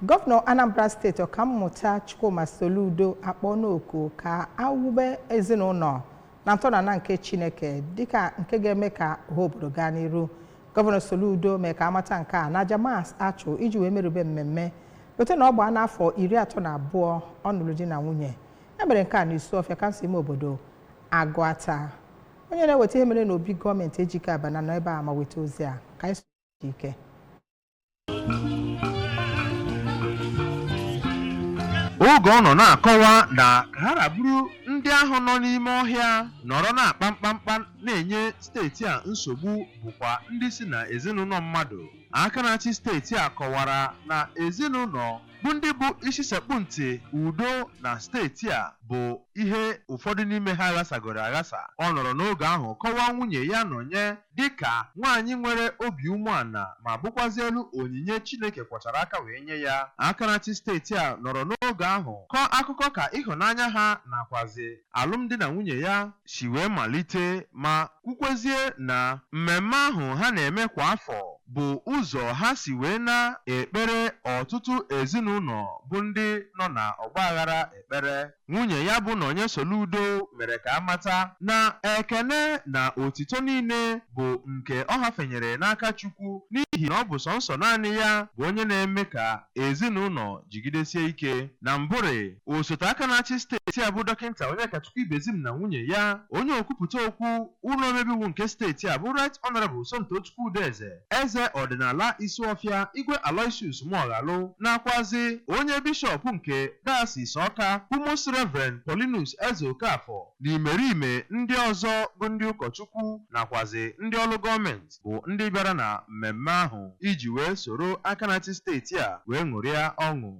Govano Anambra State Ọkammụta Chukwuma Soludo akpọnoku ka awube ezinụlọ na ntọala nke Chineke dịka nke ga-eme ka obodo gaa n'iru. Govano Soludo mee ka amata nke a na Jamas achụ iji wee merube mmemme lote na ọgba n'afọ 32 ọ nụrụ di na nwunye. E mere nke a n'isi ọfịa kansụl ime obodo Agụata. Onye na-eweta ihe mere n'obi gọọmenti ejike abana nọ ebe a ma weta ozi a ka anyị ike. Oge ọ nọ na-akọwa na ka ha raburu ndị ahụ nọ n'ime ọhịa nọrọ na-akpa mkpamkpa na-enye steeti a nsogbu bụkwa ndị si na ezinụlọ mmadụ. Aka na-achị steeti a kọwara na ezinụlọ bụ ndị bụ isi sekpụ ntị udo na steeti a bụ ihe ụfọdụ n'ime ha ghasagoro aghasa. Ọ nọrọ n'oge ahụ kọwaa nwunye ya nọnye dịka nwaanyị nwere obi umeala ma bụkwazi elu onyinye Chineke kwọchara aka wee nye ya. Aka na-achị steeti a nọrọ n'oge ahụ kọọ akụkọ ka ịhụnanya ha nakwazi alụmdi na nwunye ya si wee malite ma kwukwezie na mmemme ahụ ha na-eme kwa afọ bụ ụzọ ha si wee na-ekpere ọtụtụ ezinụlọ bụ ndị nọ na ọgbaghara ekpere. Nwunye ya bụ Nonye Soludo mere ka amata na ekene na otito niile bụ nke ọ hafenyere n'aka Chukwu n'ihi na ọ bụ sọnsọ naanị ya bụ onye na-eme ka ezinụlọ jigidesie ike. Na mbụre osote aka na-achị steeti a bụ Dọkịnta Onyekachukwu Ibezim na nwunye ya, onye okwupụta okwu ụlọ omebe iwu nke steeti a bụ Right Honorable Somtochukwu Udeze, eze ọdịnala Isuọfịa Igwe Aloysius Moghalu, nakwazi onye bishọp nke Diocese Ọka bụ Most Reverend Paulinus Eze Okafọ na imerime ndị ọzọ bụ ndị ụkọchukwu nakwazi ndị ọrụ gọọmenti bụ ndị bịara na mmemme ahụ iji wee soro aka na-achị steeti a wee ṅụrịa ọṅụ.